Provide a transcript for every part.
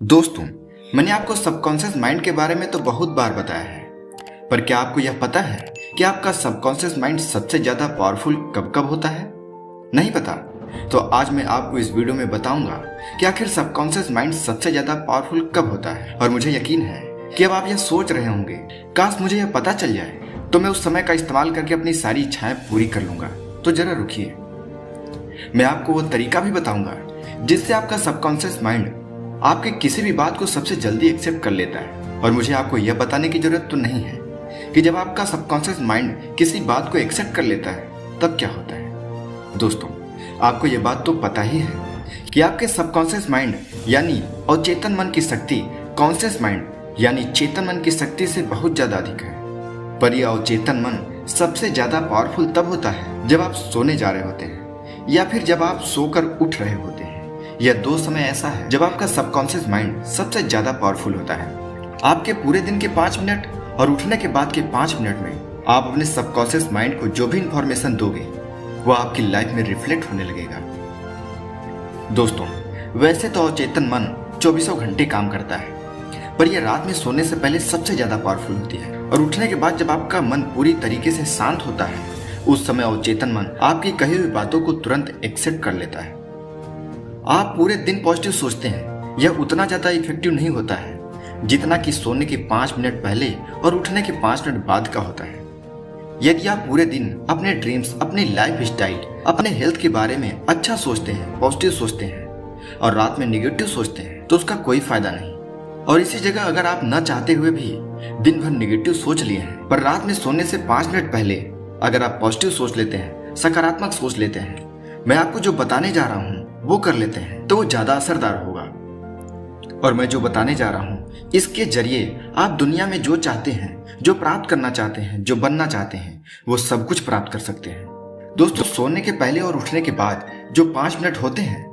दोस्तों, मैंने आपको सबकॉन्शियस माइंड के बारे में तो बहुत बार बताया है, पर क्या आपको यह पता है कि आपका सबकॉन्शियस माइंड सबसे ज्यादा पावरफुल कब कब होता है? नहीं पता? तो आज मैं आपको इस वीडियो में बताऊंगा कि आखिर सबकॉन्शियस माइंड सबसे ज्यादा पावरफुल कब होता है। और मुझे यकीन है कि अब आप यह सोच रहे होंगे, काश मुझे यह पता चल जाए तो मैं उस समय का इस्तेमाल करके अपनी सारी इच्छाएं पूरी कर लूंगा। तो जरा रुकिए, मैं आपको वो तरीका भी बताऊंगा जिससे आपका सबकॉन्शियस माइंड आपके किसी भी बात को सबसे जल्दी एक्सेप्ट कर लेता है। और मुझे आपको यह बताने की जरूरत तो नहीं है कि जब आपका सबकॉन्शियस माइंड किसी बात को एक्सेप्ट कर लेता है तब क्या होता है। दोस्तों, आपको यह बात तो पता ही है कि आपके सबकॉन्शियस माइंड यानी अवचेतन मन की शक्ति कॉन्शियस माइंड यानी चेतन मन की शक्ति से बहुत ज्यादा अधिक है। पर यह अवचेतन मन सबसे ज्यादा पावरफुल तब होता है जब आप सोने जा रहे होते हैं या फिर जब आप सोकर उठ रहे होते हैं। यह दो समय ऐसा है जब आपका सबकॉन्शियस माइंड सबसे ज्यादा पावरफुल होता है। आपके पूरे दिन के 5 मिनट और उठने के बाद के 5 मिनट में आप अपने सबकॉन्शियस माइंड को जो भी इंफॉर्मेशन दोगे वह आपकी लाइफ में रिफ्लेक्ट होने लगेगा। दोस्तों, वैसे तो अवचेतन मन 24 घंटे काम करता है, पर यह रात में सोने से पहले सबसे ज्यादा पावरफुल होती है। और उठने के बाद जब आपका मन पूरी तरीके से शांत होता है उस समय अवचेतन मन आपकी कही हुई बातों को तुरंत एक्सेप्ट कर लेता है। आप पूरे दिन पॉजिटिव सोचते हैं, यह उतना ज्यादा इफेक्टिव नहीं होता है जितना कि सोने के 5 मिनट पहले और उठने के 5 मिनट बाद का होता है। यदि आप पूरे दिन अपने ड्रीम्स, अपनी लाइफ स्टाइल, अपने हेल्थ के बारे में अच्छा सोचते हैं, पॉजिटिव सोचते हैं और रात में निगेटिव सोचते हैं तो उसका कोई फायदा नहीं। और इसी जगह अगर आप न चाहते हुए भी दिन भर निगेटिव सोच लिए हैं, पर रात में सोने से 5 मिनट पहले अगर आप पॉजिटिव सोच लेते हैं, सकारात्मक सोच लेते हैं, मैं आपको जो बताने जा रहा हूँ वो कर लेते हैं तो वो ज्यादा असरदार होगा। और मैं जो बताने जा रहा हूँ इसके जरिए आप दुनिया में जो चाहते हैं, जो प्राप्त करना चाहते हैं, जो बनना चाहते हैं, वो सब कुछ प्राप्त कर सकते हैं। दोस्तों, सोने के पहले और उठने के बाद जो 5 मिनट होते हैं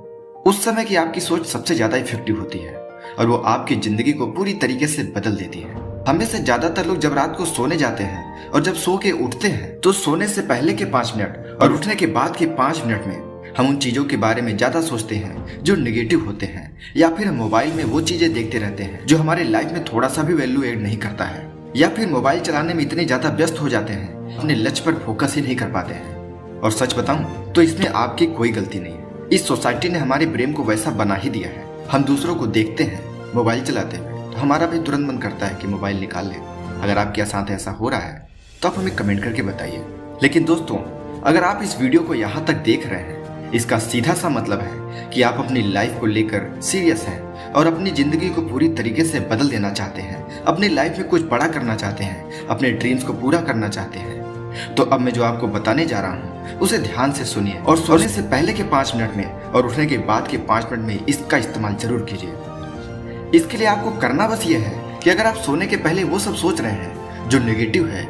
उस समय की आपकी सोच सबसे ज्यादा इफेक्टिव होती है और वो आपकी जिंदगी को पूरी तरीके से बदल देती है। हमें से ज्यादातर लोग जब रात को सोने जाते हैं और जब सो के उठते हैं तो सोने से पहले के 5 मिनट और उठने के बाद के 5 मिनट में हम उन चीजों के बारे में ज्यादा सोचते हैं जो नेगेटिव होते हैं, या फिर हम मोबाइल में वो चीजें देखते रहते हैं जो हमारे लाइफ में थोड़ा सा भी वैल्यू ऐड नहीं करता है, या फिर मोबाइल चलाने में इतने ज्यादा व्यस्त हो जाते हैं अपने लक्ष्य पर फोकस ही नहीं कर पाते हैं। और सच बताऊं तो इसमें आपकी कोई गलती नहीं है। इस सोसाइटी ने हमारे ब्रेन को वैसा बना ही दिया है। हम दूसरों को देखते हैं मोबाइल चलाते हुए तो हमारा भी तुरंत मन करता है कि मोबाइल निकाल ले। अगर आपके साथ ऐसा हो रहा है तो आप हमें कमेंट करके बताइए। लेकिन दोस्तों, अगर आप इस वीडियो को यहाँ तक देख रहे हैं इसका सीधा सा मतलब है कि आप अपनी लाइफ को लेकर सीरियस हैं और अपनी जिंदगी को पूरी तरीके से बदल देना चाहते हैं, अपनी लाइफ में कुछ बड़ा करना चाहते हैं, अपने ड्रीम्स को पूरा करना चाहते हैं। तो अब मैं जो आपको बताने जा रहा हूँ उसे ध्यान से सुनिए और सोने से पहले के 5 मिनट में और उठने के बाद के 5 मिनट में इसका इस्तेमाल जरूर कीजिए। इसके लिए आपको करना बस ये है कि अगर आप सोने के पहले वो सब सोच रहे हैं जो नेगेटिव है,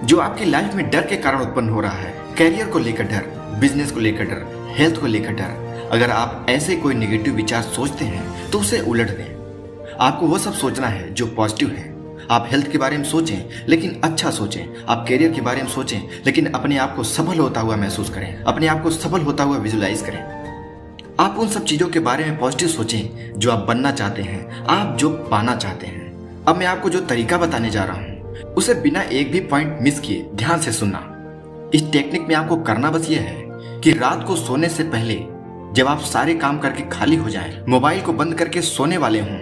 जो आपकी लाइफ में डर के कारण उत्पन्न हो रहा है, कैरियर को लेकर डर, बिजनेस को लेकर डर, हेल्थ को लेकर डर, अगर आप ऐसे कोई नेगेटिव विचार सोचते हैं तो उसे उलट दें। आपको वो सब सोचना है जो पॉजिटिव है। आप हेल्थ के बारे में सोचें लेकिन अच्छा सोचें, आप कैरियर के बारे में सोचें लेकिन अपने आप को सफल होता हुआ महसूस करें, अपने आप को सफल होता हुआ विजुलाइज करें। आप उन सब चीजों के बारे में पॉजिटिव सोचें जो आप बनना चाहते हैं, आप जो पाना चाहते हैं। अब मैं आपको जो तरीका बताने जा रहा हूँ उसे बिना एक भी पॉइंट मिस किए ध्यान से सुनना। इस टेक्निक में आपको करना बस ये है कि रात को सोने से पहले जब आप सारे काम करके खाली हो जाएं, मोबाइल को बंद करके सोने वाले हों,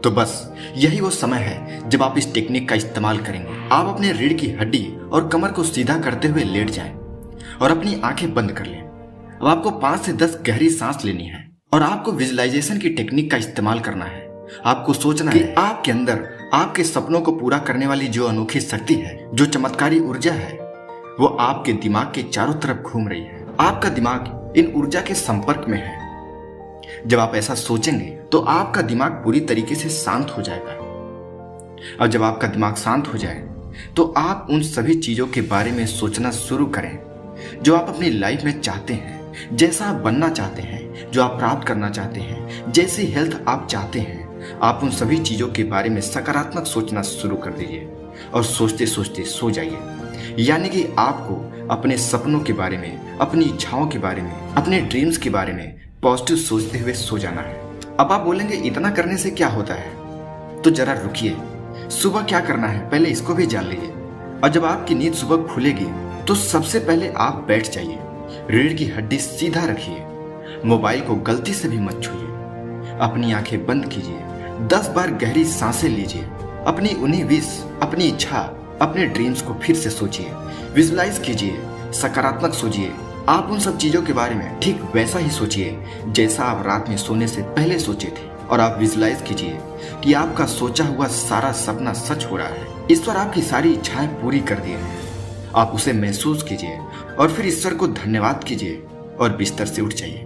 तो बस यही वो समय है जब आप इस टेक्निक का इस्तेमाल करेंगे। आप अपने रीढ़ की हड्डी और कमर को सीधा करते हुए लेट जाएं और अपनी आंखें बंद कर लें। अब आपको 5 से 10 गहरी सांस लेनी है और आपको विजुअलाइजेशन की टेक्निक का इस्तेमाल करना है। आपको सोचना है आपके अंदर आपके सपनों को पूरा करने वाली जो अनोखी शक्ति है, जो चमत्कारी ऊर्जा है, वो आपके दिमाग के चारों तरफ घूम रही है। आपका दिमाग इन ऊर्जा के संपर्क में है। जब आप ऐसा सोचेंगे तो आपका दिमाग पूरी तरीके से शांत हो जाएगा। और जब आपका दिमाग शांत हो जाए तो आप उन सभी चीजों के बारे में सोचना शुरू करें जो आप अपनी लाइफ में चाहते हैं, जैसा आप बनना चाहते हैं, जो आप प्राप्त करना चाहते हैं, जैसी हेल्थ आप चाहते हैं। आप उन सभी चीजों के बारे में सकारात्मक सोचना शुरू कर दीजिए और सोचते सोचते सो जाइए। यानी कि आपको अपने सपनों के बारे में, अपनी इच्छाओं के बारे में, अपने ड्रीम्स के बारे में पॉजिटिव सोचते हुए सो जाना है। अब आप बोलेंगे इतना करने से क्या होता है, तो जरा रुकिए। सुबह क्या करना है पहले इसको भी जान लीजिए। और जब आपकी नींद सुबह खुलेगी तो सबसे पहले आप बैठ जाइए, रीढ़ की हड्डी सीधा रखिए, मोबाइल को गलती से भी मत छूइए, अपनी आंखें बंद कीजिए, 10 बार गहरी सांसें लीजिए, अपनी उन्हीं विश, अपनी इच्छा, अपने ड्रीम्स को फिर से सोचिए, विजुलाइज कीजिए, सकारात्मक सोचिए। आप उन सब चीजों के बारे में ठीक वैसा ही सोचिए जैसा आप रात में सोने से पहले सोचे थे। और आप विजुलाइज कीजिए कि आपका सोचा हुआ सारा सपना सच हो रहा है। ईश्वर आपकी सारी इच्छाएं पूरी कर दिए हैं। आप उसे महसूस कीजिए और फिर ईश्वर को धन्यवाद कीजिए और बिस्तर से उठ जाइए।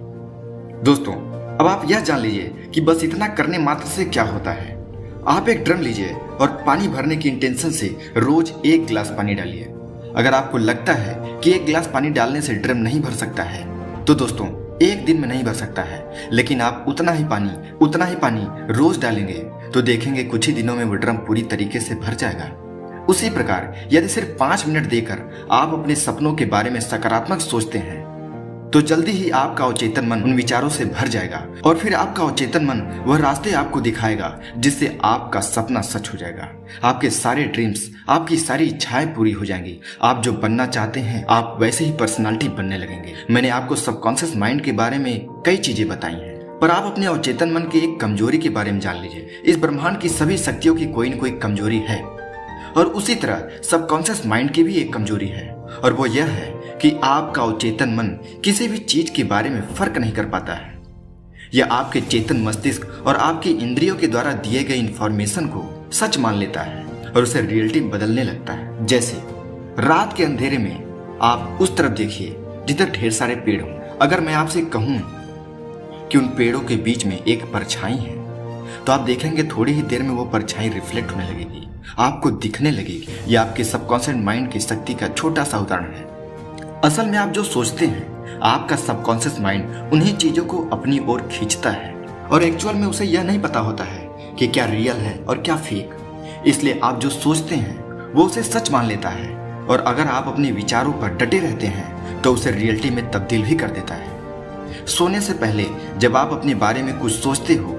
दोस्तों, अब आप यह जान लीजिए कि बस इतना करने मात्र से क्या होता है। आप एक ड्रम लीजिए और पानी भरने की इंटेंशन से रोज 1 गिलास पानी डालिए। अगर आपको लगता है कि 1 गिलास पानी डालने से ड्रम नहीं भर सकता है, तो दोस्तों 1 दिन में नहीं भर सकता है, लेकिन आप उतना ही पानी रोज डालेंगे तो देखेंगे कुछ ही दिनों में वो ड्रम पूरी तरीके से भर जाएगा। उसी प्रकार यदि सिर्फ 5 मिनट देकर आप अपने सपनों के बारे में सकारात्मक सोचते हैं तो जल्दी ही आपका अवचेतन मन उन विचारों से भर जाएगा और फिर आपका अवचेतन मन वह रास्ते आपको दिखाएगा जिससे आपका सपना सच हो जाएगा। आपके सारे ड्रीम्स, आपकी सारी इच्छाएं पूरी हो जाएंगी। आप जो बनना चाहते हैं आप वैसे ही पर्सनालिटी बनने लगेंगे। मैंने आपको सबकॉन्शियस माइंड के बारे में कई चीजें बताई हैं, पर आप अपने अवचेतन मन की एक कमजोरी के बारे में जान लीजिए। इस ब्रह्मांड की सभी शक्तियों की कोई न कोई कमजोरी है और उसी तरह सबकॉन्शियस माइंड की भी एक कमजोरी है, और वो यह है कि आपका अवचेतन मन किसी भी चीज के बारे में फर्क नहीं कर पाता है। यह आपके चेतन मस्तिष्क और आपकी इंद्रियों के द्वारा दिए गए इंफॉर्मेशन को सच मान लेता है और उसे रियलिटी बदलने लगता है। जैसे रात के अंधेरे में आप उस तरफ देखिए जिधर ढेर सारे पेड़ हों। अगर मैं आपसे कहूं कि उन पेड़ों के बीच में एक परछाई है, तो आप देखेंगे थोड़ी ही देर में वो परछाई रिफ्लेक्ट होने लगेगी, आपको दिखने लगेगी। यह आपके सबकॉन्शियस माइंड की शक्ति का छोटा सा उदाहरण है। असल में आप जो सोचते हैं, आपका सबकॉन्शियस माइंड उन्हीं चीजों को अपनी ओर खींचता है और एक्चुअल में उसे यह नहीं पता होता है कि क्या रियल है और क्या फेक। इसलिए आप जो सोचते हैं वो उसे सच मान लेता है, और अगर आप अपने विचारों पर डटे रहते हैं तो उसे रियलिटी में तब्दील भी कर देता है। सोने से पहले जब आप अपने बारे में कुछ सोचते हो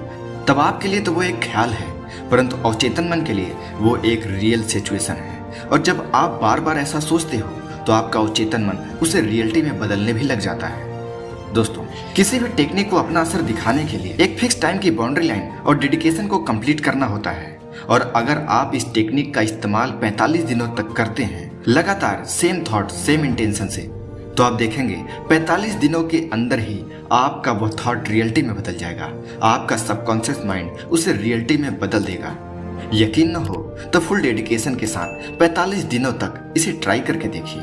तब आपके लिए तो वो एक ख्याल है, परंतु अवचेतन मन के लिए वो एक रियल सिचुएशन है। और जब आप बार बार ऐसा सोचते हो तो आपका अवचेतन मन उसे रियलिटी में बदलने भी लग जाता है। दोस्तों, किसी भी टेक्निक को अपना असर दिखाने के लिए एक फिक्स टाइम की बाउंड्री लाइन और डेडिकेशन को कंप्लीट करना होता है। और अगर आप इस टेक्निक का इस्तेमाल 45 दिनों तक करते हैं लगातार सेम थॉट सेम इंटेंशन से, तो आप देखेंगे 45 दिनों के अंदर ही आपका वह थॉट रियलिटी में बदल जाएगा। आपका सबकॉन्शियस माइंड उसे रियलिटी में बदल देगा। यकीन न हो तो फुल डेडिकेशन के साथ 45 दिनों तक इसे ट्राई करके देखिए।